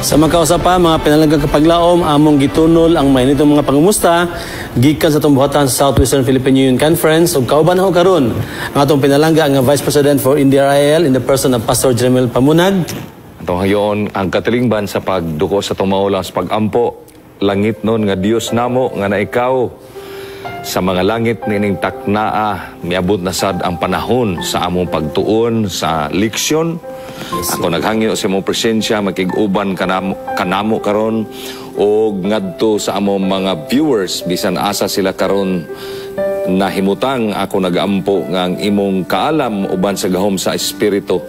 Sa mga kausapa, mga pinalagang kapaglaom, among gitunol ang mainitong mga pangumusta gikan sa tumbuhatan sa Southwestern Philippine Union Conference ug kauban ako karon ang atong pinalangga ang Vice President for NDRIL in the person of Pastor Jeremiel Pamunag. Atong hayon ang katilingban sa pagduko sa tumaulang sa pagampo langit nun nga Dios namo nga na ikaw sa mga langit nining taknaa miabot na sad ang panahon sa among pagtuon sa leksyon. Ako naghangyo sa imong presensya makig-uban kanamo karon o ngadto sa among mga viewers bisan asa sila karon nahimutang ako nagampo nga ang imong kaalam uban sa gahom sa espiritu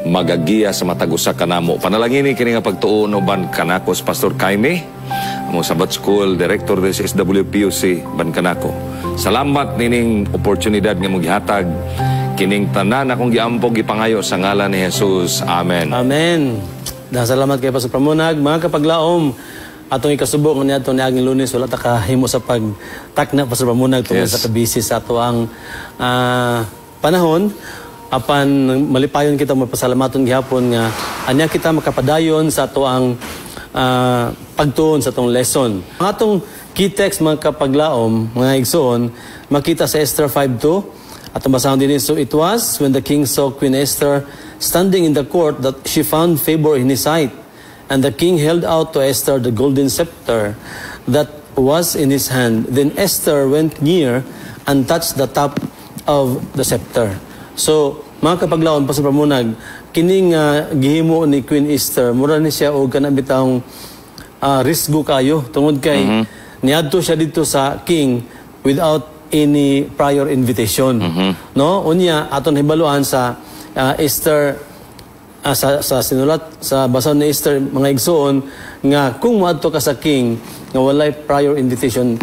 magagiya sa matag usa kanamo. Panalangini kini nga pagtuon uban kanako sa Pastor Jaime, among Sabbath School Director des SWPUC ban kanako. Salamat nining oportunidad nga mong gihatag kining tanan akong giampo gipangayo sa ngalan ni Jesus. Amen. Amen. Salamat kay Pastor Pamunag. Mga kapaglaom, atong ikasubok nga niadto niaging Lunes wala ta kahimo sa pagtakna Pastor Pamunag tungod sa kabisi sa ato ang panahon. Apan malipayon kita mapasalamaton gihapon nga anya kita makapadayon sa ato ang pagtuon sa atong lesson. Ang atong key text mga kapaglaom, mga igsoon, makita sa Esther 5:2. At basahon din, so it was when the king saw Queen Esther standing in the court that she found favor in his sight. And the king held out to Esther the golden scepter that was in his hand. Then Esther went near and touched the top of the scepter. So, mga kapaglaon, Pastor Pamunag, kining gihimo ni Queen Esther, mura ni siya o kanabitang risgo kayo. Tungod kay, niadto siya dito sa king without any prior invitation. No? Unya, aton hibaluan sa Esther, sa sinulat, sa basahon ni Esther, mga igsoon, nga kung maadto ka sa king, nga walay prior invitation,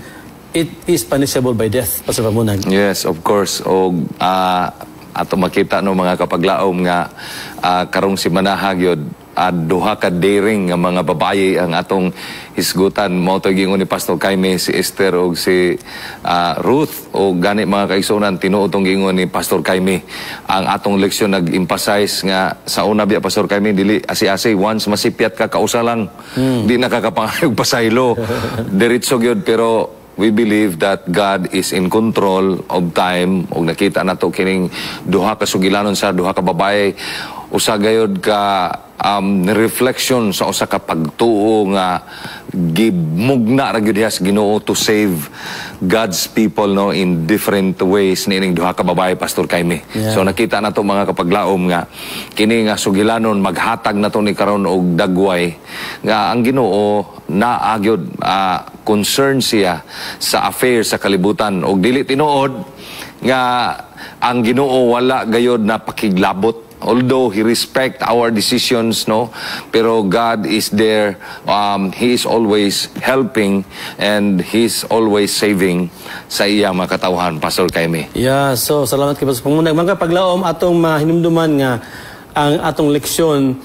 it is punishable by death, Pastor Pamunag. Yes, of course. O ato makita no mga kapaglaom nga karong si manahag yod duha ka daring nga mga babaye ang atong hisgutan mo to gingon ni Pastor Jaime si Esther og si Ruth o gani mga kaigsunan tinuotong gingon ni Pastor Jaime ang atong leksyon nag-emphasize nga sa una biya Pastor Jaime dili asi-asi once masipyat ka kausa lang di nakakapangayog pasaylo diretso gyud pero we believe that God is in control of time og nakita nato kining duha ka sugilanon sa duha ka babaye usa gayud ka reflection sa usa ka pagtuo nga gimugna ra gyud sa Ginoo to save God's people no in different ways nining duha ka babaye Pastor Jaime. So nakita nato mga kapaglaom nga kini nga sugilanon maghatag nato ni karon og dagway nga ang Ginoo naa gyud concern siya sa affairs sa kalibutan og dili tinuod nga ang Ginoo wala gayud na pakiglabot. Although He respect our decisions, no, pero God is there. He is always helping and He's always saving sa iya mga katawhan, Pastor Jaime. Yeah, so salamat kay Pastor Pamunag. Mga paglaom atong mahinumduman nga ang atong leksyon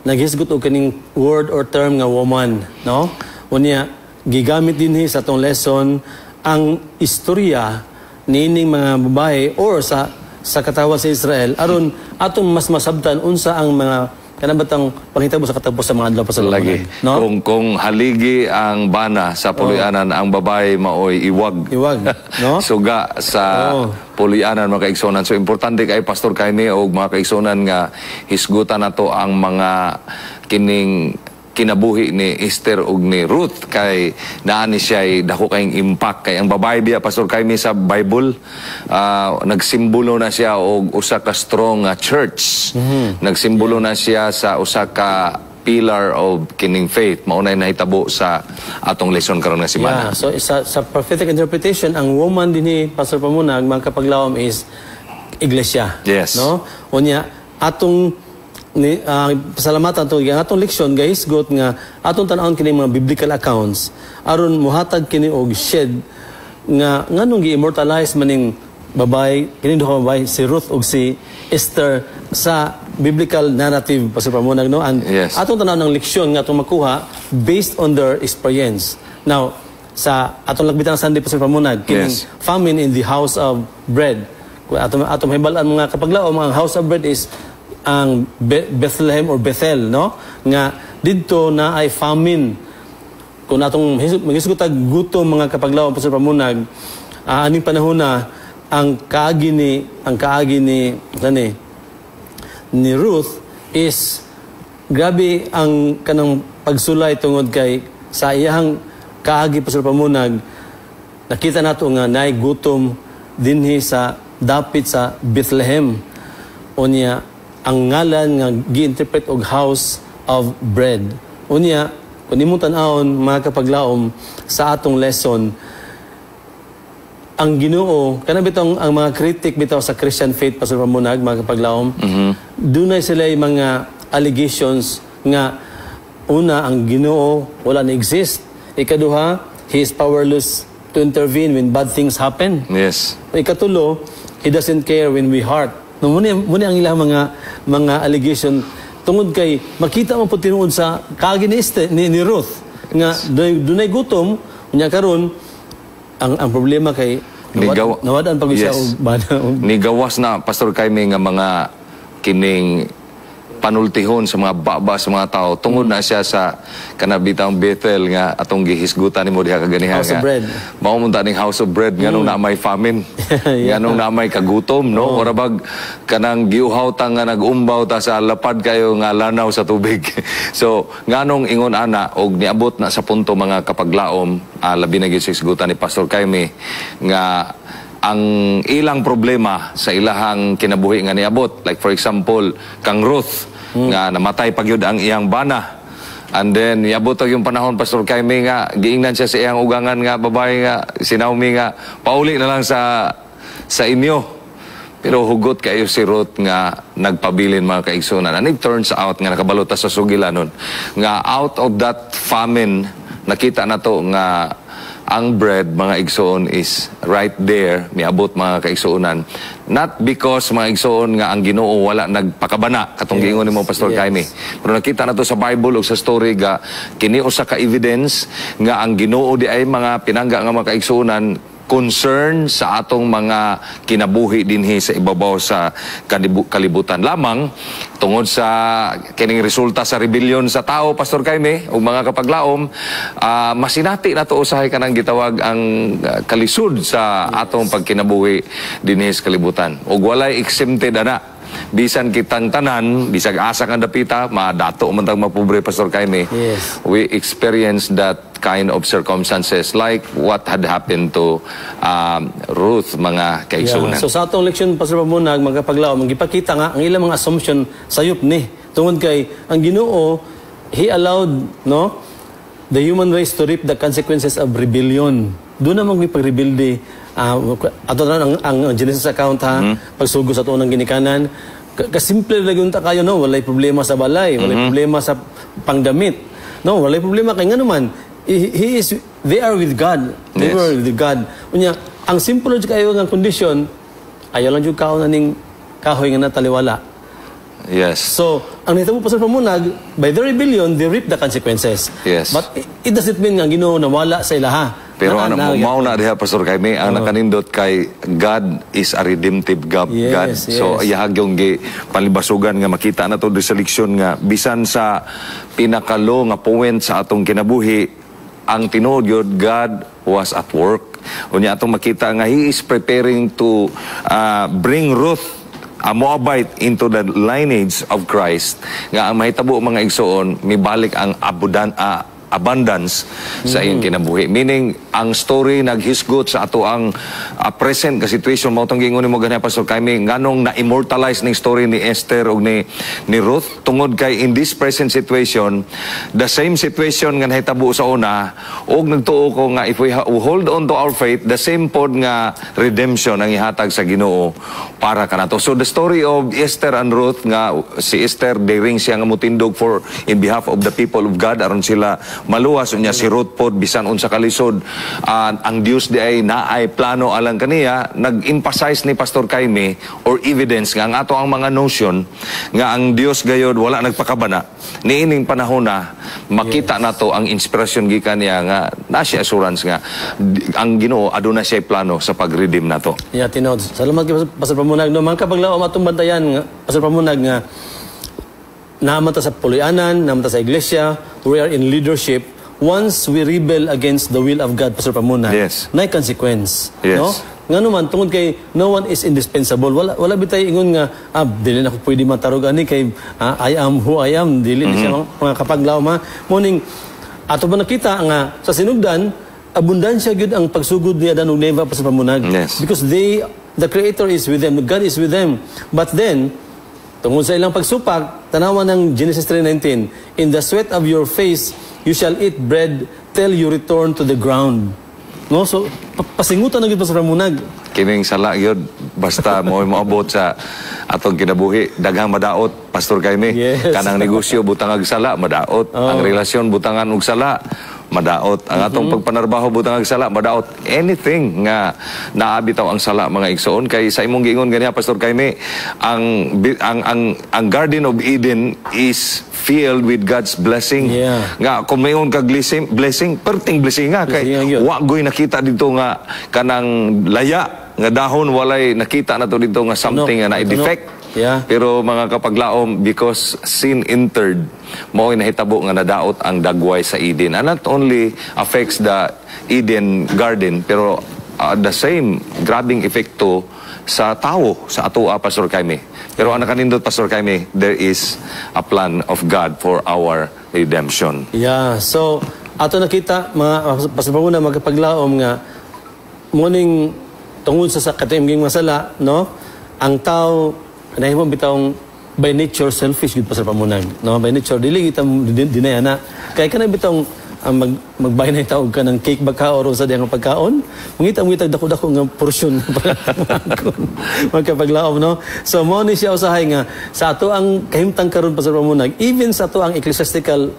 naghisgot og kaning word or term nga woman, no? Unya gigamit dinhi sa atong lesson ang istorya nining mga babae or sa katawan sa Israel aron atong mas masabtan unsa ang mga kanabatang panghitabo sa katapos sa mga adlaw pa sa lagi no? Kung haligi ang bana sa pulianan ang babae maoy iwag no? Suga sa pulianan mga kaigsonan. So importante kay Pastor Jaime og mga kaigsonan nga hisgutan nato ang mga kining kinabuhi ni Esther ug ni Ruth kay naani siya dako kayong impact kay ang babae biya Pastor Jaime sa Bible nagsimbolo na siya og usa ka strong church. Nagsimbolo na siya sa usa ka pillar of kining faith. Maunay nahitabo sa atong lesson karon nga semana. So sa prophetic interpretation ang woman dinhi Pastor Pamunag mga kapaglaom is iglesia. Yes. No? Unya atong pasalamatan to ang atong leksyon guys got nga atong tan-awon kini mga biblical accounts aron muhatag kini og shed nga nganong gi-immortalize maning babae kini duha babae si Ruth ug si Esther sa biblical narrative Pastor Pamunag no and atong tan-awon ng leksyon nga atong makuha based on their experience. Now sa atong lagbitan Sunday Pastor Pamunag kining famine in the house of bread atong hibalan mga kapaglaom ang house of bread is ang Bethlehem or Bethel no nga dito na ay famine. Kung atong magisgutag gutom mga kapaglaom Pastor Pamunag, aning panahon na ang kaagi ni Ruth is grabe ang kanang pagsulay tungod kay sa iyang kaagi Pastor Pamunag, nakita nato nga naay gutom dinhi sa dapit sa Bethlehem. Unya ang ngalan nga gi-interpret og house of bread. Unya kun imong tan-awon mga kapaglaom sa atong lesson, ang Ginoo kana bitong ang mga critic bitaw sa Christian faith Pastor Pamunag mga kapaglaom, dunay sila mga allegations nga una ang Ginoo wala na exist, ikaduha he is powerless to intervene when bad things happen. Yes. Ikatulo, he doesn't care when we hurt. No, muna ang ilang mga allegation tungod kay makita mo po tinuod sa kaagi ni Ruth nga dunay gutom unya karon ang problema kay nawadaan pag siya og bana. Ni gawas na Pastor Jaime nga mga kining panultihon sa mga baba sa mga tao tungod na siya sa kanabitang Bethel nga atong gihisgutan nimo diha kaganiha House of Bread. Mao man ta ning House of Bread nganong na may famine. Nganong na may kagutom, no? Ora bag kanang giuhaw ta nga nag-umbaw ta sa lapad kayo nga lanaw sa tubig. So nganong ingon ana og niabot na sa punto mga kapaglaom, labi na gihisgutan ni Pastor Jaime nga ang ilang problema sa ilahang kinabuhi nga niabot, like for example kang Ruth nga namatay pagyud ang iyang bana, and then niabot yung panahon Pastor Jaime nga giingnan siya sa iyang ugangan nga babae nga si Naomi nga pauli na lang sa inyo, pero hugot kayo si Ruth nga nagpabilin mga kaigsunan, and it turns out nga nakabalota sa sugilanon nga out of that famine nakita na to nga ang bread, mga igsoon, is right there, miabot mga kaigsuonan. Not because mga igsoon nga ang Ginoo wala nagpakabana, katong giingon nimo Pastor Jaime. Pero nakita na to sa Bible o sa story nga, kini usa ka evidence nga ang Ginoo di ay mga pinangga nga mga kaigsuonan concern sa atong mga kinabuhi dinhi sa ibabaw sa kalibutan lamang tungod sa kining resulta sa rebellion sa tao Pastor Jaime ug mga kapaglaom, masinati na to usahay kanang gitawag ang kalisud sa atong pagkinabuhi dinhi sa kalibutan ug walay exempted ana. Bisan kitang tanan, bisag asa kang dapita, madato man tang mapobre Pastor Jaime. Yes. We experienced that kind of circumstances like what had happened to Ruth mga kaigsunan. So sa atong leksyon Pastor Pamunag mga kapaglaom, magipakita nga ang ilang mga assumption sayop ni tungod kay ang Ginoo he allowed the human race to reap the consequences of rebellion. Doon naman may pag-rebelde. Ato na ang Genesis account pagsugo sa tuon ng ginikanan. Kasimple lang yung kayo, no? Walay problema sa balay, walay problema sa pangdamit. No, walay problema kay nga naman. They are with God. They were with God. Unya, ang simple kayo ng kondisyon, ayaw lang yung kaon ning kahoy nga nataliwala. Yes. So, ang nahitabo Pastor Pamunag, by the rebellion, they reap the consequences. Yes. But it doesn't mean nga Ginoo na wala sa ilaha. Pero mao na diha Pastor Jaime, ang nakanindot kay God is a redemptive God. Yes. So iyahag yung palibasugan nga makita na to sa leksyon nga bisan sa pinakalo nga point sa atong kinabuhi, ang tinuod yun, God was at work. Unya atong makita nga He is preparing to bring Ruth, a Moabite, into the lineage of Christ. Nga ang mahitabo mga igsoon, mibalik ang abundance sa iyong kinabuhi. Meaning, ang story naghisgot sa ato ang present ka situation. Mautong gingon mo ganyan, Pastor Jaime, nganong na-immortalize ng story ni Esther o ni Ruth. Tungod kay in this present situation, the same situation nga nahitabo sa una, o nagtuo ko nga if we hold on to our faith, the same pod nga redemption ang ihatag sa Ginoo para kanato. So the story of Esther and Ruth, nga si Esther, daring siya nga mutindog for in behalf of the people of God, aron sila maluwas unya si Ruth pod bisan unsa kalisod ang Dios di ay naay plano alang kaniya. Nag-emphasize ni Pastor Jaime or evidence nga ang ato ang mga notion nga ang Dios gayod wala nagpakabana niining panahon na makita nato ang inspirasyon gikan niya nga nasi assurance nga ang Ginoo aduna siya plano sa pag-redeem nato. Tinod. Salamat kay Pastor Pamunag. No, mga kapaglaom atong bantayan nga Pastor Pamunag nga naman ta sa pulianan, naman ta sa iglesia, we are in leadership. Once we rebel against the will of God, Pastor Pamunag, Yes. na consequence. Yes. No? Nga naman, tungod kay no one is indispensable. Wala bitay ingon nga, dili na ako pwede matarog ani kay I am who I am. Dili siya mga kapaglaom ha. Morning, ato ba nakita nga sa sinugdan, abundansya gyud ang pagsugod niya danong neva pa sa pamunag. Yes. Because the Creator is with them, God is with them. But then, tungod sa ilang pagsupak, tanawan ng Genesis 3:19, in the sweat of your face, you shall eat bread till you return to the ground. No? So, pasingutan na gyud pa sa pamunag. Kining sala gyud basta mo moabot sa atong kinabuhi daghang madaot Pastor Jaime. Yes. Kanang negosyo butangag sala madaot, ang relasyon butangan og sala madaot, ang atong pagpanarbaho butangag sala madaot, anything nga naabitaw ang sala mga igsoon kay sa imong giingon ganiya Pastor Jaime, ang Garden of Eden is filled with God's blessing. Yeah. Nga kung mayon kag blessing perting blessing nga kay Blessing, wa goy nakita dito nga kanang laya nga dahon walay nakita na to dito nga something nga na-defect. Yeah. Pero mga kapaglaom, because sin entered, mao'y nahitabo nga nadaot ang dagway sa Eden. And not only affects the Eden garden, pero the same grabing epekto sa tao, sa ato Pastor Jaime. Pero ang nakanindot Pastor Jaime, there is a plan of God for our redemption. Yeah. So, ato nakita, mga Pastor Pamuna, magkapaglaom nga, muning tungod sa katimging masala, no? Ang tao, nahimo bitawng by nature selfish gid Pastor Pamunag, no? By nature dili kita dinayana. Kay kana bitawng magbahin na tawag ka ng cake baka o sa diyang pagkaon. Mungita dako-dako nga porsyon magkapaglaom, no? So mo ni siya usahay nga sa ato ang kahimtang karon Pastor Pamunag, even sa ato ang ecclesiastical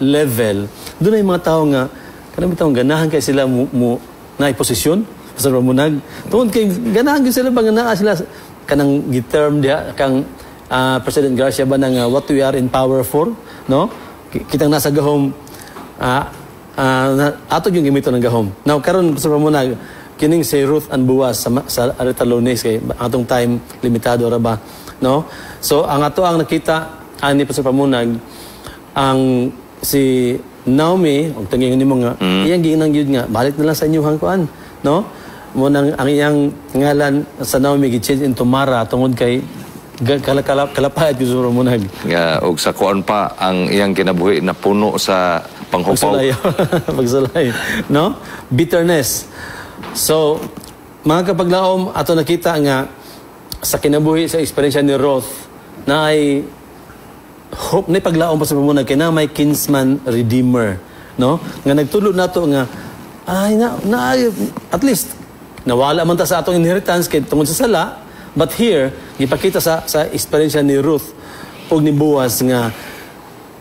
level, doon ay mga tao nga kanang bitawng ganahan kay sila mo na posisyon Pastor Pamunag. Tungod kay ganahan gyud sila bang naa sila kanang giterm dia kang President Garcia ba nang what we are in power for, no? Kitang nasa gahom ato yung gimito ng gahom. Now karon sa pamunag kining si Ruth and Boaz sa Aretalones kay atong time limitado ra ba, no? So ang ato ang nakita ani pa sa pamunag ang si Naomi og tingin nimo nga iyang giinang gyud nga balik na lang sa inyong kuan, no? Mo nang ang iyang ngalan sa Naomi gi-change into Mara tungod kay kalapayat gyud sa pamunag. Og sa kuan pa ang iyang kinabuhi na puno sa panghupaw. Pagsulay. No? Bitterness. So, mga kapaglaom, ato nakita nga sa kinabuhi sa eksperyensya ni Ruth na ay hope na paglaom pa sa pamunag kay na may kinsman redeemer, no? Nga nagtulod nato nga ay at least nawala man ta sa atong inheritance kay tungod sa sala, but here gipakita sa eksperyensya ni Ruth ug ni Boaz nga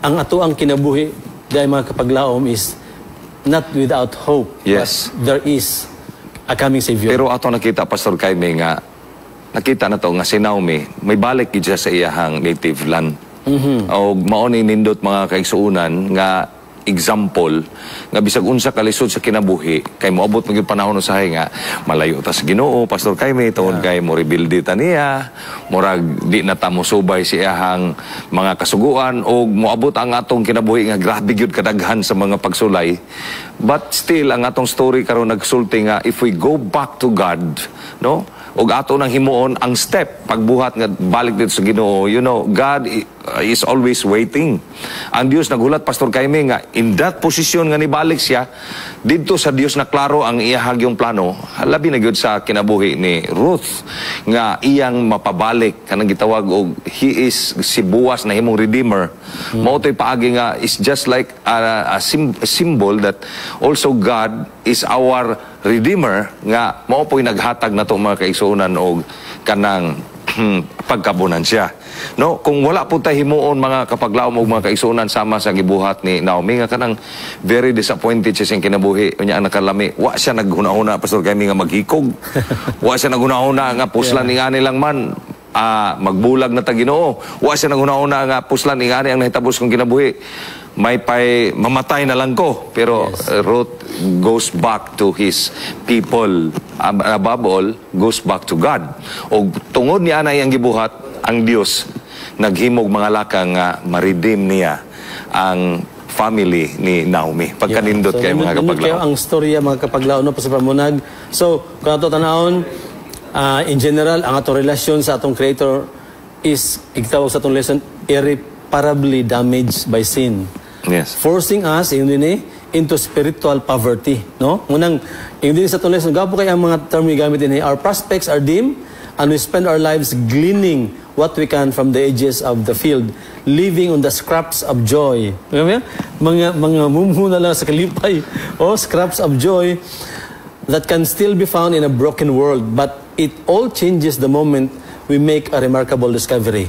ang ato ang kinabuhi dahil mga kapaglaom is not without hope. Yes. But there is a coming Savior. Pero ato nakita Pastor Jaime nga nakita na to nga si Naomi may balik gid siya sa iyahang native land. Og mao ni nindot mga kaigsuonan nga example nga bisag unsa kalisod sa kinabuhi kay moabot maging panahon usahay nga malayo ta sa Ginoo Pastor Jaime tungod kay mo rebuild ta niya murag di na ta mosubay si iyahang mga kasuguan og moabot ang atong kinabuhi nga grabe gyud kadaghan sa mga pagsulay, but still ang atong story karon nagsulti nga if we go back to God, no, og ato nang himuon ang step pagbuhat nga balik dito sa Ginoo, you know, God is always waiting. Ang Dios nagulat Pastor Jaime nga in that position nga nibalik siya didto sa Dios na klaro ang iyahag yung plano, labi na gyud sa kinabuhi ni Ruth nga iyang mapabalik kanang gitawag og he is si Boaz na himong redeemer. Mao toy paagi nga is just like a symbol that also God is our redeemer nga mao po'y naghatag nato mga kaigsuonan og kanang pagkabunan siya. No, kung wala po tayo himuon mga kapaglaom og mga kaigsuonan sama sa gibuhat ni Naomi nga kanang very disappointed siya sa kinabuhi unya ang nakalami, wa siya naghuna-huna Pastor Jaime nga maghikog. Wa siya naghuna-huna nga puslan ni ani lang man magbulag na ta Ginoo. Wa siya naghuna-huna nga puslan ni ani ang nahitabos kong kinabuhi. May pay mamatay na lang ko. Pero Ruth goes back to his people. Above all, goes back to God. O tungod niya na iyang gibuhat, ang Dios naghimog mga lakang nga ma-redeem niya ang family ni Naomi. Pagkanindot kayo mga kapaglaon. Kayo ang storya mga kapaglaon no, sa pamunag. So, kung ato tanahon, in general, ang atong relasyon sa atong Creator is, igtawag sa atong lesson, irreparably damaged by sin. Yes. Forcing us, into spiritual poverty. No? Ngunang, yung sa atong lesson, gapo kayo ang mga term yung gamit din, our prospects are dim, and we spend our lives gleaning what we can from the edges of the field, living on the scraps of joy. Mga mumuna lang sa kalipay. Scraps of joy that can still be found in a broken world. But it all changes the moment we make a remarkable discovery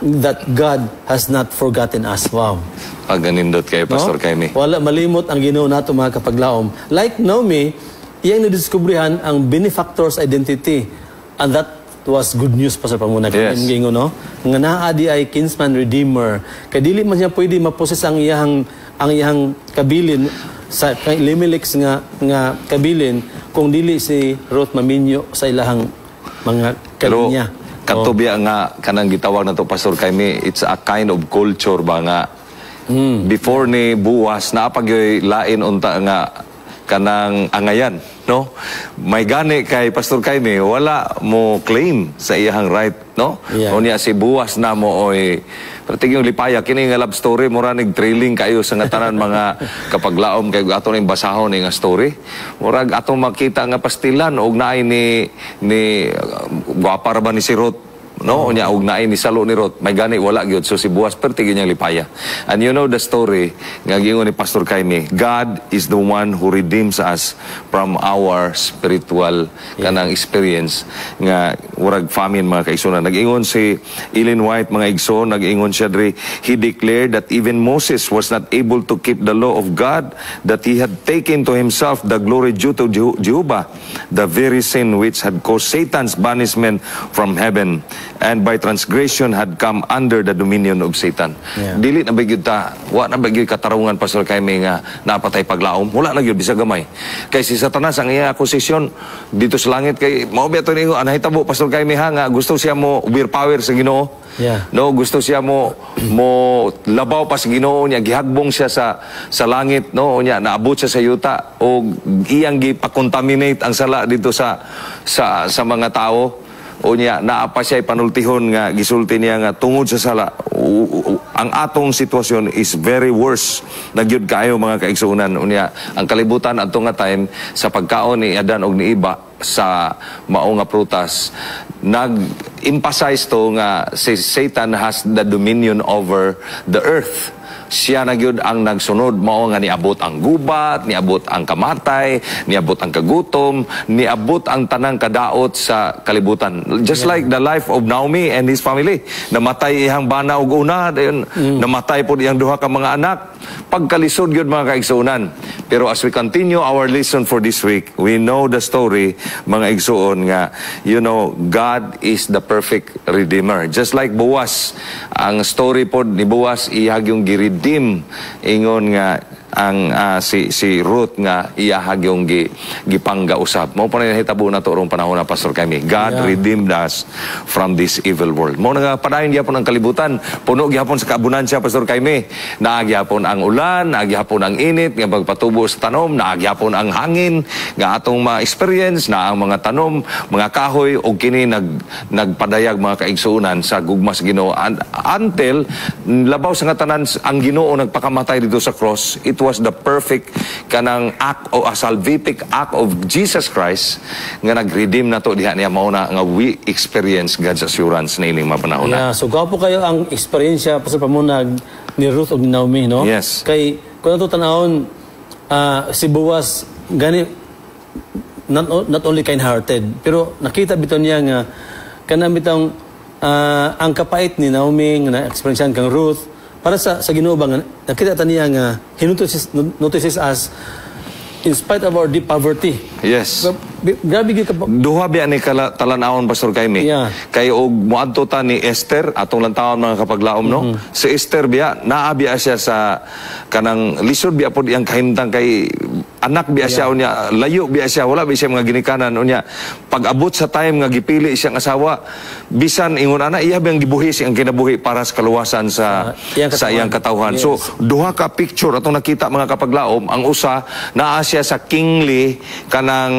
that God has not forgotten us. Wow. Pagganindot kayo, Pastor Jaime. Wala malimot ang Ginoo nato mga kapaglaom. Like Naomi, iyang nadiskubrihan ang benefactor's identity. And that was good news pa sa pamunag. Yes. No? Nga naadi ay kinsman redeemer. Kaya dili man niya pwede maposes ang iyang kabilin sa Elimelech nga kabilin kung dili si Ruth maminyo sa ilahang mga kalinya. Katubya nga kanang gitawag na to, Pastor Jaime, it's a kind of culture ba nga before ni Boaz naapagyoy lain unta nga kanang angayan, no? May gani kay Pastor Jaime, wala mo claim sa iyang right, no? Yeah. O niya si Boaz na mo oy pertig yung lipaya kini nga love story mura nig thrilling kayo sa nga tanan mga kapaglaom kay ato ning basahon nga story. Murag atong makita nga pastilan og naay ni gwapa ra ba ni si Ruth, no? Nya og naay ni salo ni Ruth, may gani wala gyud, so si Boaz pertig niyang lipaya. And you know the story nga giingon ni Pastor Jaime, God is the one who redeems us from our spiritual kanang experience nga murag famine mga kaigsoon. Nag-ingon si Ellen White mga igsoon, nag-ingon siya diri, he declared that even Moses was not able to keep the law of God, that he had taken to himself the glory due to Jehovah, the very sin which had caused Satan's banishment from heaven, and by transgression had come under the dominion of Satan. Yeah. Dili na bagyud ta, wa na bagyud katarungan, Pastor Jaime, nga napatay paglaom, wala na gyud bisag gamay. Kay si Satanas ang iyang akusasyon dito sa langit kay mao biya to ningo anahitabo, Pastor Jaime, ha, nga gusto siya mo overpower sa Ginoo. Yeah. No, gusto siya mo labaw pa sa Ginoo niya, gihagbong siya sa langit, no, niya naabot siya sa yuta o iyang gipakontaminate ang sala dito sa mga tao. O niya naapa siya panultihon nga gisulti niya nga tungod sa sala ang atong sitwasyon is very worse nagyud kayo mga kaigsuonan. Unya ang kalibutan adto nga time sa pagkaon ni Adan og ni Eva sa mao nga prutas, nag-emphasize to nga si Satan has the dominion over the earth. Siya na gyud ang nagsunod, mao nga niabot ang gubat, niabot ang kamatay, niabot ang kagutom, niabot ang tanang kadaot sa kalibutan. Just like the life of Naomi and his family. Namatay iyang bana ug una, dayon namatay pud iyang duha ka mga anak. Pagkalisod gyud mga kaigsuonan. Pero as we continue our lesson for this week, we know the story mga igsuon nga God is the perfect redeemer. Just like Boaz, ang story pod ni Boaz iyag yung redeem ingon nga ang si Ruth nga iyahag yung gipangga usab. Mao pa nahitabo na to rong panahon na, Pastor Jaime. God redeemed us from this evil world. Mao nga padayon gyapon ang kalibutan, puno gyapon sa kaabundansya, Pastor Jaime. Naagyapon ang ulan, naagyapon ang init nga pagpatubo sa tanom, naagyapon ang hangin nga atong ma-experience na ang mga tanom, mga kahoy og kini nagpadayag mga kaigsuonan sa gugma sa Ginoo until labaw sa nga tanan ang Ginoo nagpakamatay dito sa cross. It was the perfect kanang act o salvific act of Jesus Christ nga nag-redeem na to diha niya mao na nga we experience God's assurance na ining mapanahon na. So gapo kayo ang eksperyensya sa pamunag ni Ruth ug ni Naomi, no? Yes. Kay kun ato tanawon si Boaz gani not only kind-hearted pero nakita biton niya nga kanang bitong ang kapait ni Naomi nga na-experiencean kang Ruth para sa Ginoo ba nga nakita ta niya nga notices us in spite of our deep poverty. Yes. grabe gyud ka. Duha biya ni talan-awon Pastor Kaimi. Yeah. Kay og moadto ta ni Esther atong lantawon mga kapaglaom no. Si Esther biya naa biya siya sa kanang lisod biya pod iyang kahimtang kay anak biya siya unya, layo biya siya, wala biya siya mga ginikanan unya. Pag abot sa time nga gipili siyang asawa, bisan ingon ana iya biyang gibuhi siyang kinabuhi para sa kaluwasan sa iyang katawhan. Yes. So duha ka picture atong nakita mga kapaglaom, ang usa naa siya sa kingly kanang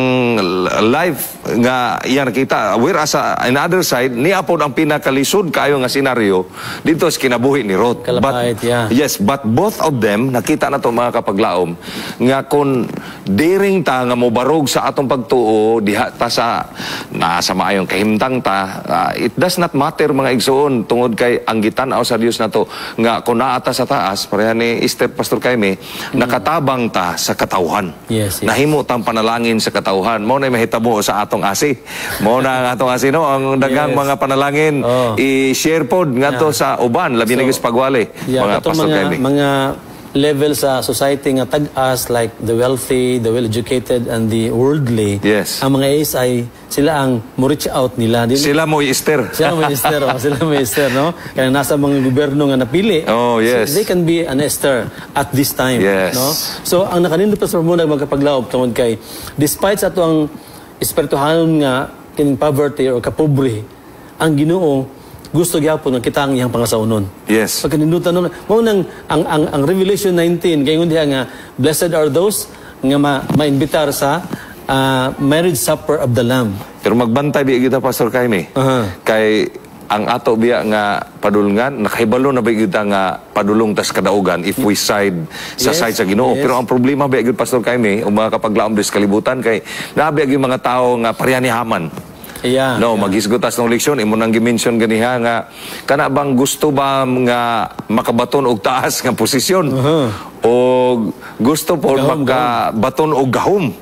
life nga iyang nakita, whereas sa another side niya pod ang pinakalisod kayo nga senaryo dito sa kinabuhi ni Ruth. Kalapait, Yes, but both of them nakita na to mga kapaglaom nga kung daring ta nga mobarog sa atong pagtuo diha ta sa nasa maayong kahimtang ta, it does not matter mga igsoon tungod kay ang gitan-aw sa Dios nato nga kung naa ta sa taas pareha ni Esther Pastor Kaimi, nakatabang ta sa katawhan. Yes. Nahimo tang panalangin sa katawhan. Mao na mahitabo sa atong asi. Mao na ang atong asi no, ang daghang mga panalangin i-share pod ngadto sa uban labi na gyud pagwali mga Pastor Kaimi. Mga level sa society nga tag-as like the wealthy, the well-educated, and the worldly. Yes. Ang mga ASI, sila ang mo-reach out nila. Sila mo Esther. Sila mo Esther, sila mo Esther, no? Kaya nasa mga gobyerno nga napili. Oh, yes. So they can be an Esther at this time, yes. no? So ang nakanindot pa sa muna magkapaglaob tungod kay despite sa ato ang espirituhanon nga kining poverty or kapobre, ang Ginoo gusto gyapon nga kita ang iyang pangasaunon. Yes. Pagkanindutan nun, mao nang ang Revelation 19 gayon diha nga blessed are those nga maimbitar sa marriage supper of the Lamb. Pero magbantay biya kita Pastor Kaimi. Kay ang ato biya nga padulngan nakahibalo na biya kita nga padulong tas kadaugan if we side sa side sa Ginoo. Pero ang problema biya gid Pastor Kaimi o mga kapaglaom dis kalibutan kay nabiya gyud mga tawo nga pareha ni Haman. Maghisgutas ng leksyon imo nang gi-mention ganiha nga kana bang gusto ba nga makabaton og taas nga posisyon o gusto po makabaton og gahom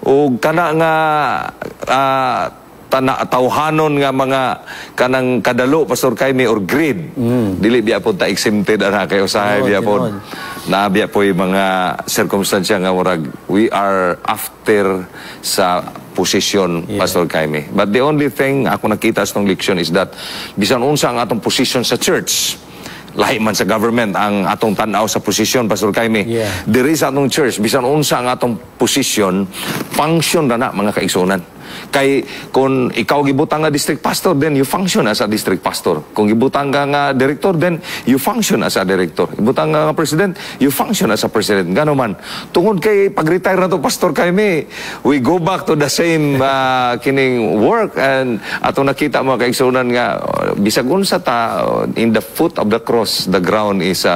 o kana nga tawhanon nga mga kanang kadalo Pastor Kaimi or greed dili biya pod ta exempted ana kay usahay biya pod na biya po mga circumstansya nga murag we are after sa position Pastor Kaimi. But the only thing ako nakita sa tong leksyon is that bisan unsa ang atong position sa church, lahi man sa government ang atong tan-aw sa posisyon Pastor Kaimi. Diri sa atong church bisan unsa ang atong posisyon, function na mga kaigsunan. Kay kung ikaw gibutang nga district pastor, then you function as a district pastor. Kung gibutang ka nga director, then you function as a director. Gibutang nga president, you function as a president. Gano man. Tungod kay pag-retire na to Pastor Kaimi, we go back to the same kining work and ato nakita mga kaigsunan nga bisag unsa ta in the foot of the cross, the ground is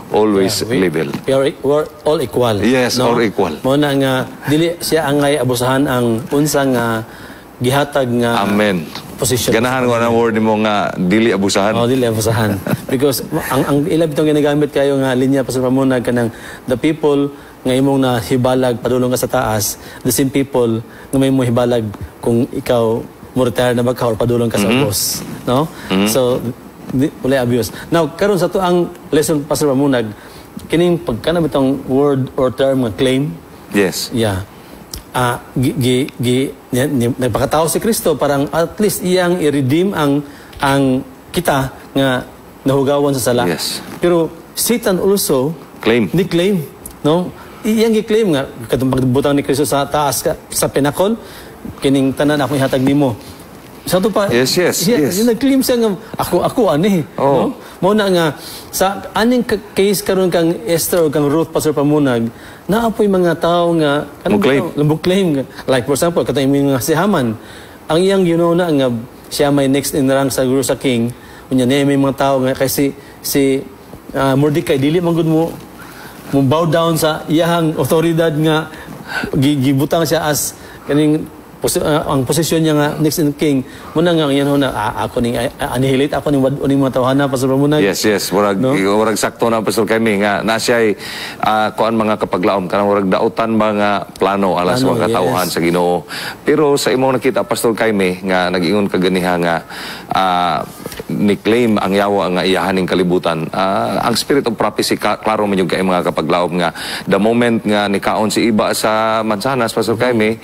always level. We're all equal. Yes, all equal. Mo na nga dili siya angay abusahan ang unsa nga gihatag nga Amen. Position. Ganahan ko na word mo nga dili abusahan. Dili abusahan. Because ang ilab itong ginagamit kayo nga linya pa sa pamunag kanang the people nga imong na hibalag padulong ka sa taas, the same people nga may mo hibalag kung ikaw mo retire na ba ka or padulong ka sa boss, no? So wala abuse. Now karon sa to ang lesson pa sa pamunag kining pagkanab itong word or term nga claim. Yes. Nagpakatao si Kristo parang at least iyang i-redeem ang kita nga nahugawan sa sala. Yes. Pero Satan also claim, no? Iyang i-claim nga katong pagbutang ni Kristo sa taas sa pinakol kining tanan akong ihatag nimo. Sa to pa. Yes. Nag-claim siya nga ako ani, no? Mo na nga sa aning case karon kang Esther o kang Ruth Pastor Pamunag, naapoy mga tao nga lambok claim. Like for example, katong mga si Haman, ang iyang na nga siya may next in rank sa guru sa king. Unya may mga tao nga kasi si Mordecai dili man gud mo bow down sa iyang otoridad nga gibutang siya as kaning ang posisyon niya nga next in king muna nga yan na ako ning annihilate ako ning mga tawhana Pastor Pamunag. Yes murag sakto na Pastor Kaimi nga na siya kuan mga kapaglaom kanang murag dautan mga plano alas mga katawhan sa Ginoo. Pero sa imong nakita Pastor Kaimi nga nag-ingon ka ganiha nga ni-claim ang yawa nga iyahaning kalibutan. Ang spirit of prophecy, klaro man yung kay mga kapaglaom nga the moment nga nikaon si iba sa mansanas, Pastor Jaime,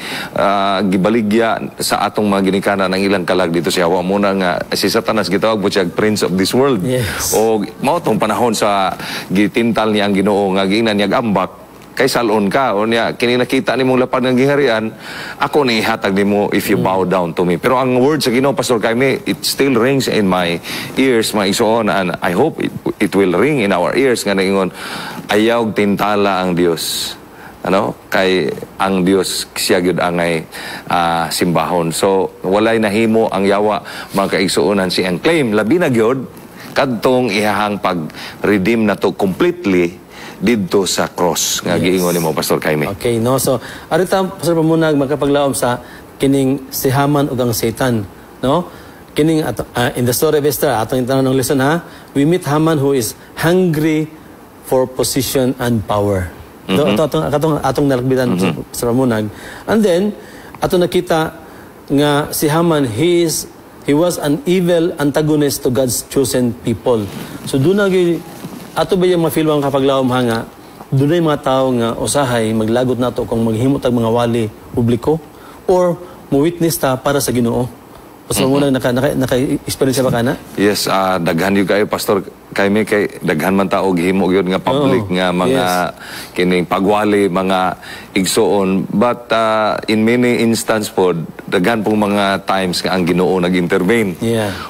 gibaligya sa atong mga ginikanan ang ilang kalag dito si yawa muna nga si Satanas gitawag po siya prince of this world. Yes. O mao tong panahon sa gitintal niya ang Ginoo nga giingnan niya ambak kay salon ka o niya kini nakita nimong lapad ng gingharian ako ni ihatag nimo if you bow down to me. Pero ang word sa Ginoo, Pastor Jaime, it still rings in my ears, mga igsoon, and I hope it will ring in our ears nga naingon ayaw tintala ang Dios, ano, kay ang Dios siya gyud angay simbahon. So walay nahimo ang yawa mga kaigsuonan si ang claim labi na gyud kadtong ihahang pag-redeem na to completely didto sa cross nga giingon nimo, Pastor Jaime. Okay, no. So arita Pastor Pamunag magkapaglaom sa kining si Haman ug ang Satan, no? Kining in the story of Esther atong tanong ng lesson ha, we meet Haman who is hungry for position and power. Atong nalagbitan sa Pamunag. And then atong nakita nga si Haman he was an evil antagonist to God's chosen people. So doon na ato ba yung mafilwang kapaglaom hanga, doon yung mga tao nga usahay, maglagot na to kung maghimot ang mga wali publiko or mo-witness ta para sa Ginoo. Pastor muna, naka-experience ba ka na? Yes, daghan yun kayo, Pastor Jaime, kay daghan man tao gihimo yun nga public nga mga kining pagwali, mga igsoon. But in many instance po, daghan pong mga times nga ang Ginoo nag-intervene.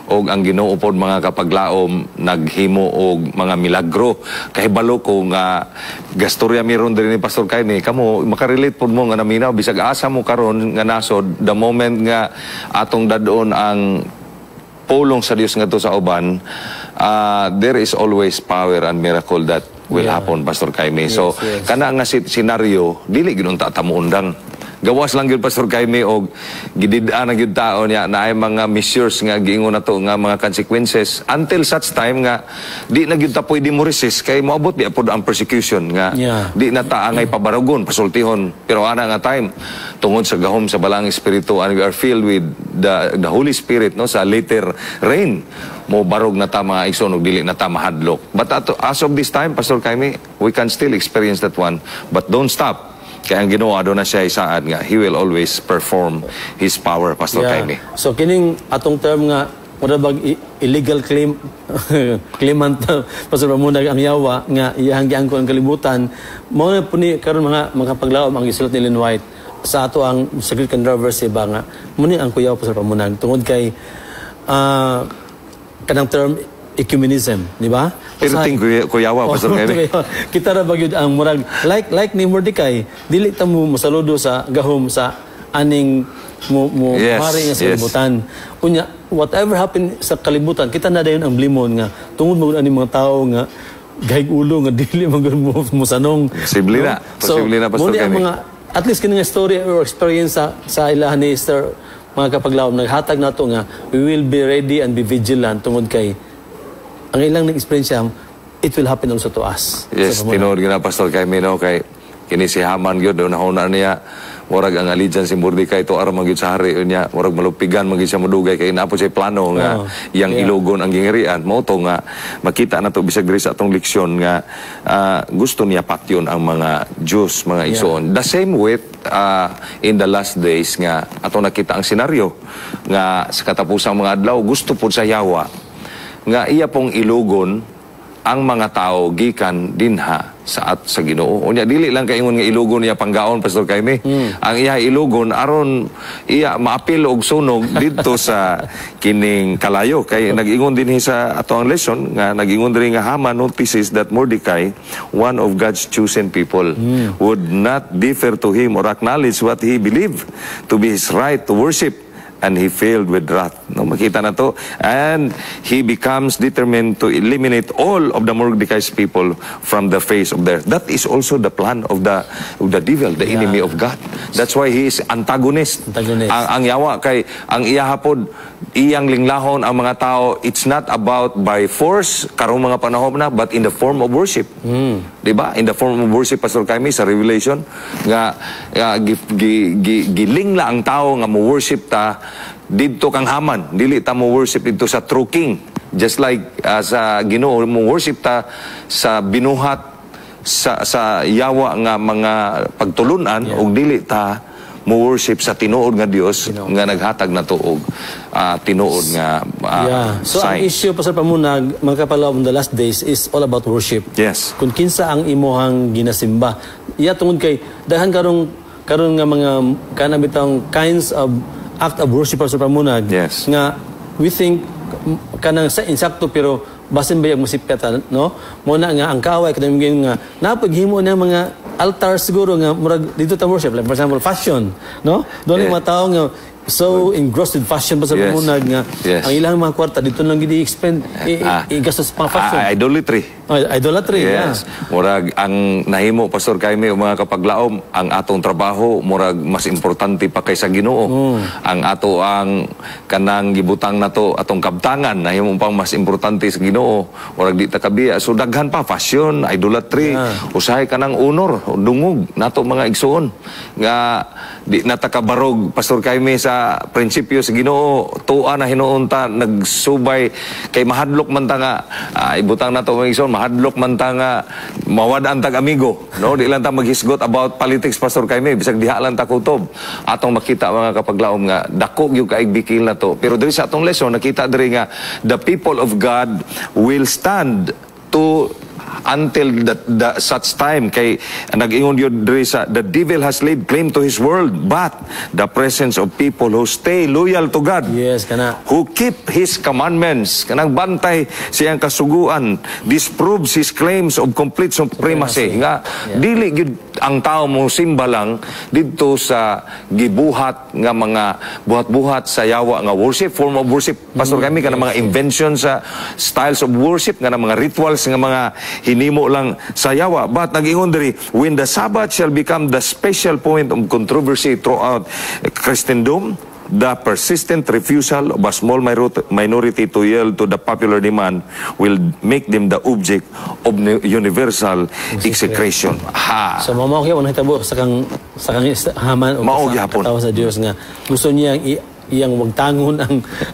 O ang Ginoo po mga kapaglaom naghimo og mga milagro. Kahibalo ko nga gastorya meron din ni Pastor Jaime, kamo makarelate po mo nga naminaw bisag asa mo karon nga nasod the moment nga atong dadon ang pulong sa Dios nga to sa uban, there is always power and miracle that will happen, Pastor Jaime. So kana nga senaryo dili gyud unta ta moundang. Gawas lang gyud, Pastor Jaime, og gididaan na gyud tao niya na ay mga measures nga giingon nato nga mga consequences until such time nga di na gyud ta pwede mo resist kay moabot di apod ang persecution nga di na ta angay pabarugon pasultihon. Pero ana nga time tungod sa gahom sa balang espiritu and we are filled with the Holy Spirit, no, sa later rain mo barog na ta mga igsoon og dili na ta mahadlok. But as of this time, Pastor Jaime, we can still experience that one, but don't stop. Kaya ang Ginoo adto na siya isaad nga he will always perform his power, Pastor Jaime. So kining atong term nga mura bag illegal claimant Pastor Pamunag ang yawa nga iyang giangkon ang kalibutan mo na puni karon mga paglaom ang gisulat ni Ellen White sa ato ang secret controversy ba nga muni ang kuyaw, Pastor Pamunag, tungod kay kanang term ecumenism, di ba? Pero ting kuyawa, Pastor Jaime. Kita ra bagyud ang murag like ni Mordecai, dili ta mo masaludo sa gahom sa aning mari nga sa kalibutan. Unya whatever happen sa kalibutan, kita na dayon ang blimon nga tungod mo ani mga tao nga gahig ulo nga dili mo sanong. Posible na. Posible na, Pastor Jaime. At least kining story or experience sa ilahan ni Esther, mga kapaglaom, naghatag nato nga we will be ready and be vigilant tungod kay ang ilang nag-experience it will happen also to us. Yes, tinuod gina, Pastor Jaime, no, kay kini si Haman gyud nahuna niya murag ang allegiance si Mordecai to aron magyud sa hari niya, murag malupigan magyud siya modugay kay napo siya plano nga yang ilugon ang gingharian. Mao to nga makita nato bisag diri sa atong leksyon nga gusto niya patyon ang mga Diyos, mga igsoon. The same with in the last days nga ato nakita ang senaryo nga sa katapusang mga adlaw gusto pud sa yawa nga iya pong ilugon ang mga tao gikan dinha sa Ginoo. Unya dili lang kaingon nga ilugon niya panggaon, Pastor Jaime. Ang iya ilugon aron iya maapil og sunog didto sa kining kalayo kay nag-ingon dinhi sa ato ang lesson nga nag-ingon diri nga Haman notices that Mordecai, one of God's chosen people, would not defer to him or acknowledge what he believed to be his right to worship. And he failed with wrath. No, makita na to. And he becomes determined to eliminate all of the Mordecai's people from the face of the earth. That is also the plan of the devil, the enemy of God. That's why he is antagonist. Ang yawa kay ang iyahapod iyang linglahon ang mga tao. It's not about by force karong mga panahon na, but in the form of worship. Diba? In the form of worship, Pastor Jaime, sa Revelation nga gilingla ang tao nga mo worship ta dito kang Haman, dili ta mo worship dito sa true king. Just like sa Ginoo mo worship ta sa binuhat sa yawa nga mga pagtulunan ug dili ta mo worship sa tinuod nga Dios nga naghatag na tuog tinuod nga So sign. ang issue Pastor Pamunag, mga kapalaw on the last days is all about worship. Yes. Kung kinsa ang imuhang ginasimba. Iya tungod kay dahan karon nga mga kanang bitang kinds of act of worship Pastor Pamunag nga we think kanang sa insakto pero basin ba yung musipkata, no? Muna nga ang kaaway kanang nga napaghimo na mga altar siguro nga murag dito ta worship, like for example fashion, no? Doon yung mga tao nga so engrossed with fashion pa sa Pamunag nga ang ilang mga kwarta dito lang gidi expend igastos pang fashion. Idolatry. Idolatry. Yes. Murag ang nahimo Pastor Jaime mga kapaglaom, ang atong trabaho murag mas importante pa kaysa Ginoo. Ang ato ang kanang gibutang nato atong kabtangan nahimo pang mas importante sa Ginoo. Murag di ta kabiya. So daghan pa fashion, idolatry, usahay kanang honor, dungog nato mga igsoon nga di natakabarog Pastor Jaime sa prinsipyo sa Ginoo. Tuwa na hinuon ta nagsubay kay mahadlok man ta nga ibutang nato mga igsoon, mahadlok man ta nga mawad-an tag amigo, no? Di lang ta maghisgot about politics Pastor Jaime, bisag diha lang ta kutob. Atong makita mga kapaglaom nga dako gyud kaig bikil na to. Pero diri sa atong lesson nakita diri nga the people of God will stand to until such time kay nag-ingon yun diri sa the devil has laid claim to his world, but the presence of people who stay loyal to God, who keep his commandments, kanang bantay siyang kasuguan, disproves his claims of complete supremacy nga dili gid ang tao mo simba lang dito sa gibuhat nga mga buhat-buhat sa yawa nga worship, form of worship Pastor kami kanang mga inventions sa styles of worship nga mga rituals nga mga hinimo lang sa yawa. But nag-ingon diri, when the Sabbath shall become the special point of controversy throughout Christendom, the persistent refusal of a small minority to yield to the popular demand will make them the object of universal execration. So mao gyud ang hitabo sa kang Haman o sa katawo sa Dios nga gusto niya iyang wagtangon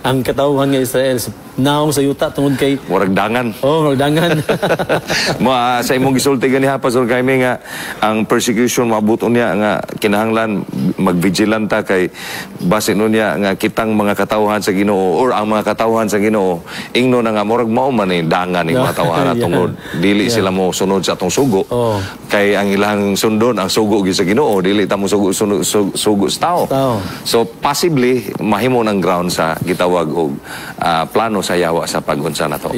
ang katawhan nga Israel naong sa yuta tungod kay murag dangan. Murag dangan. Sa imong gisulti ganiha Pastor Jaime nga ang persecution mabuton niya nga kinahanglan magvigilanta kay basin niya nga kitang mga katawhan sa Ginoo or ang mga katawhan sa Ginoo ingno na nga murag mao man ni dangan ni mga tawhan tungod dili sila mo sunod sa atong sugo. Kay ang ilang sundon ang sugo gyud sa Ginoo, dili ta mo sugo sa tao. So possibly mahimo ng ground sa gitawag og plano sa yawa sa pagunsa na to.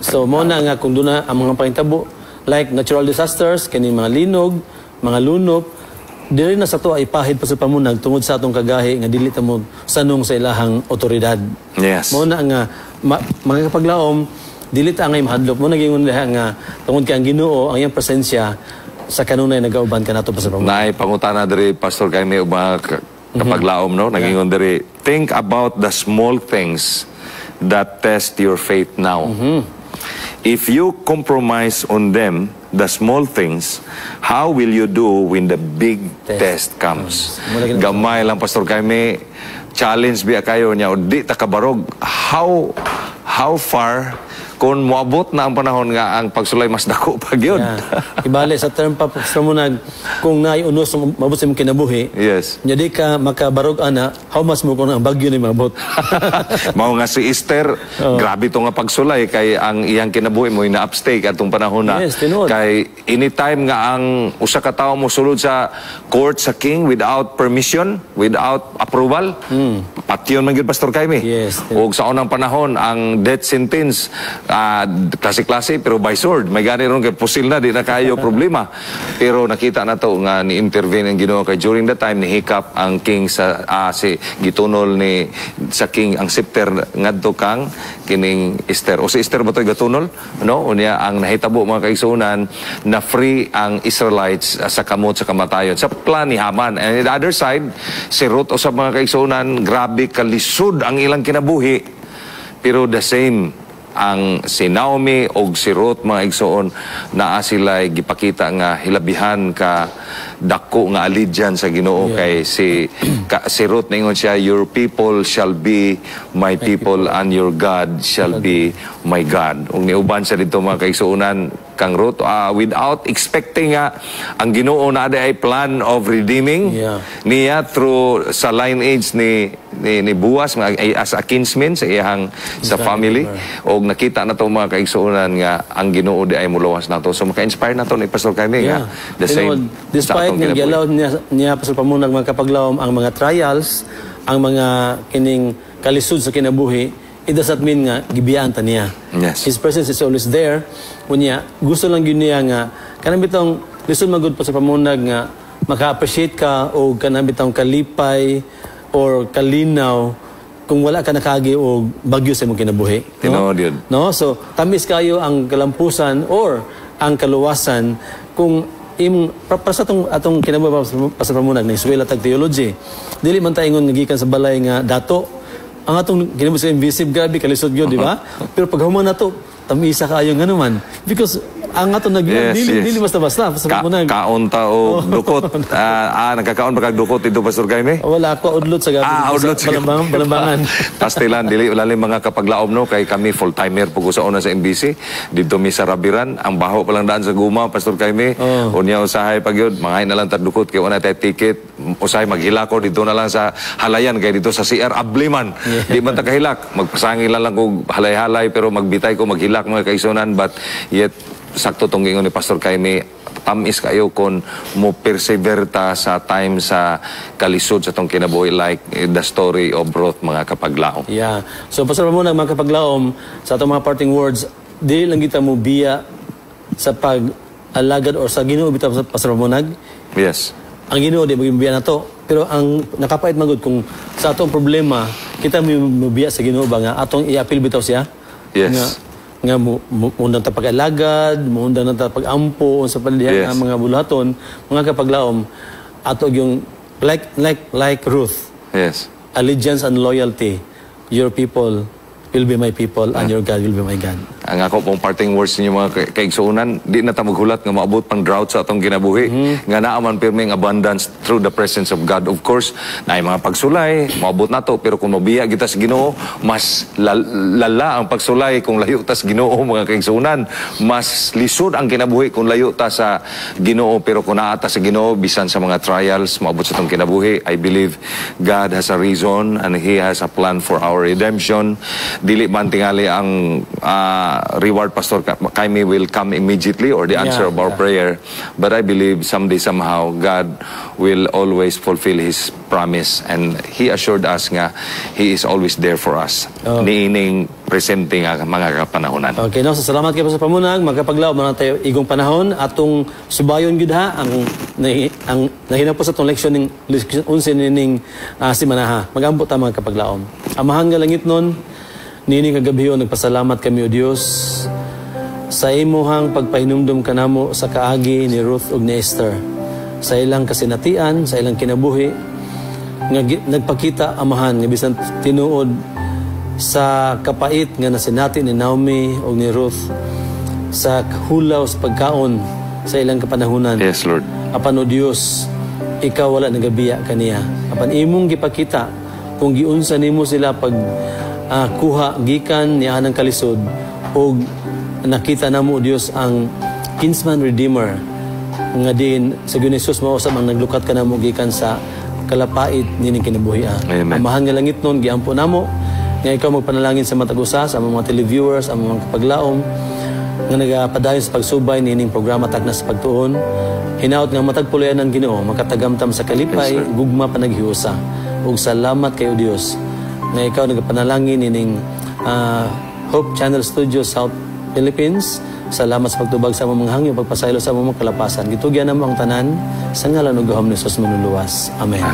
So mo na nga kung doon na ang mga pahitabo like natural disasters, kani mga linog, mga lunop, dili na sa to ay pahid pa sa Pamunag tungod sa atong kagahi nga dili ta mo sanong sa ilahang otoridad. Mo na nga mga kapaglaom dili ta ngay mahadlok mo nagingon diha nga tungod kay ang Ginoo ang iyang presensya sa kanunay nagauban kanato pa sa Pamunag. Naay pangutana diri Pastor Jaime og mga kapaglaom no nagingon diri, think about the small things that test your faith now. If you compromise on them, the small things, how will you do when the big test comes? Gamay lang Pastor Jaime, challenge biya kayo niya o di takabarog. How far kung moabot na ang panahon nga ang pagsulay mas dako pag yun. Ibali sa term pa sa Munag kung naiunos mabot sa imong kinabuhi. Jadi ka makabarog ana how much mo kung ang bagyo ni mabot. Mao nga si Esther, grabe to nga pagsulay kay ang iyang kinabuhi mo ina-upstay atong panahon na. Kay anytime nga ang usa ka tawo mo sulod sa court sa king without permission, without approval, patyon man gyud Pastor Jaime. Ug sa unang panahon ang death sentence klase-klase pero by sword. May gani ron kay pusil na, di na kayo problema. Pero nakita na to nga ni-intervene ang Ginoo kay during that time nihikap ang king sa si gitunol ni sa king ang scepter ngadto kang kining Esther. O si Esther ba to gatunol? No? Unya ang nahitabo mga kaigsunan na free ang Israelites sa kamot sa kamatayon. Sa plan ni Haman. And on the other side, si Ruth o sa mga kaigsunan, grabe kalisod ang ilang kinabuhi. Pero the same ang si Naomi o si Ruth mga igsoon naa sila gipakita nga hilabihan ka dako nga allegiance sa Ginoo kay si Ruth ningon siya, your people shall be my people and your God shall be my God. Ug niuban sa dito mga kaigsuonan kang Ruth without expecting nga ang Ginoo na ay plan of redeeming niya through sa lineage ni Boaz as a kinsman sa iyang sa family og nakita na to mga kaigsuonan nga ang Ginoo di ay muluwas nato. So maka-inspire nato ni Pastor Jaime nga the same. Despite nga gialaw niya Pastor Pamunag mga kapaglawom ang mga trials, ang mga kining kalisod sa kinabuhi, it doesn't mean nga gibiyaan ta niya. His presence is always there. Unya gusto lang gyud niya nga kanang bitong lisod magud Pastor Pamunag nga maka-appreciate ka o kanang bitong kalipay or kalinaw kung wala ka nakagi o bagyo sa imong kinabuhi. No? So, tamis kayo ang kalampusan or ang kaluwasan kung para sa atong kinabuhi Pastor Pamunag na iswela tag theology. Dili man tayo gikan sa balay nga dato. Ang atong kinabuhi sa invisible, grabe kalisod yun, di ba? Pero pag human na to, tamisa kayo nga naman. Because ang ato dili basta-basta kaunta o dukot nagkakaon ba kag dukot dito Pastor Jaime? Wala ako udlot sa gabi balambangan pastilan dili lalim mga kapaglaom no kay kami full timer pug sa una sa MBC dito mi sa Rabiran ang baho pa lang daan sa guma Pastor Jaime unya usahay pagyud mangay na lang ta dukot kay una tay ticket usahay maghilako dito na lang sa halayan kay dito sa CR Abliman di man ta kahilak magpasangi lang kog halay-halay pero magbitay ko maghilak mga kaisunan but yet sakto tong gingon ni Pastor Jaime tamis kayo kon mo persevere ta sa time sa kalisod sa tong kinabuhi like the story of Ruth mga kapaglaom. So Pastor Pamunag mga kapaglaom sa atong mga parting words dili lang kita mo biya sa pag-alagad or sa Ginoo bitaw Pastor Pamunag. Ang Ginoo di magbiya nato pero ang nakapait magud kung sa atong problema kita mo biya sa Ginoo ba nga atong i-appeal bitaw siya. Nga mundang ta pag-alagad, mundang ta pag-ampo sa palihan ng mga bulaton, mga kapaglaom ato yung like Ruth. Allegiance and loyalty. Your people will be my people and your God will be my God. Ang ako pong parting words ninyo mga kaigsuunan, di na ta maghulat nga maabot pang drought sa atong kinabuhi. Nga naaman pirming abundance through the presence of God. Of course, naay mga pagsulay, maabot na to, pero kung mabiya kita sa Ginoo, mas lala ang pagsulay kung layo ta sa Ginoo mga kaigsuunan. Mas lisod ang kinabuhi kung layo ta sa Ginoo, pero kung naa ta sa Ginoo, bisan sa mga trials, maabot sa atong kinabuhi, I believe God has a reason and He has a plan for our redemption. Dili man tingali ang reward Pastor Jaime will come immediately or the answer of our prayer, but I believe someday somehow God will always fulfill His promise and He assured us nga He is always there for us. Niining presente nga mga kapanahonan. Okay, no, so salamat kayo sa pamunag, magkapaglaw man tayo igong panahon atong subayon gid ha ang nahinapos sa atong leksyon ning leksyon 11 ning simana. Magambot ta mga kapaglaom. Amahan nga langit nun nini kagabiho nagpasalamat kami o Dios sa imuhang pagpahinumdum kanamo sa kaagi ni Ruth ug ni Esther. Sa ilang kasinatian, sa ilang kinabuhi nga nagpakita amahan nga bisan tinuod sa kapait nga nasinati ni Naomi ug ni Ruth sa hulaw sa pagkaon sa ilang kapanahunan. Yes, Lord. Apan o Dios, ikaw wala nagabiya kaniya. Apan imong gipakita kung giunsa nimo sila pag kuha gikan ni anang kalisod o nakita namo Dios ang kinsman redeemer nga din sa Ginesus mao usab ang naglukat kanamo gikan sa kalapait nining kinabuhi. Amahan nga langit nun giampo namo nga ikaw magpanalangin sa matag usa sa mga televiewers ang mga kapaglaom nga nagapadayon sa pagsubay nining programa Tagna sa Pagtuon. Hinaot nga matag puluyan ng Ginoo makatagamtam sa kalipay gugma panaghiusa ug salamat kayo Dios na ikaw nagapanalangin ining Hope Channel Studio South Philippines. Salamat sa pagtubag sa among mga hangyo, pagpasaylo sa among kalapasan. Gitugyan namo ang tanan sa ngalan ug gahom ni Jesus manuluwas. Amen.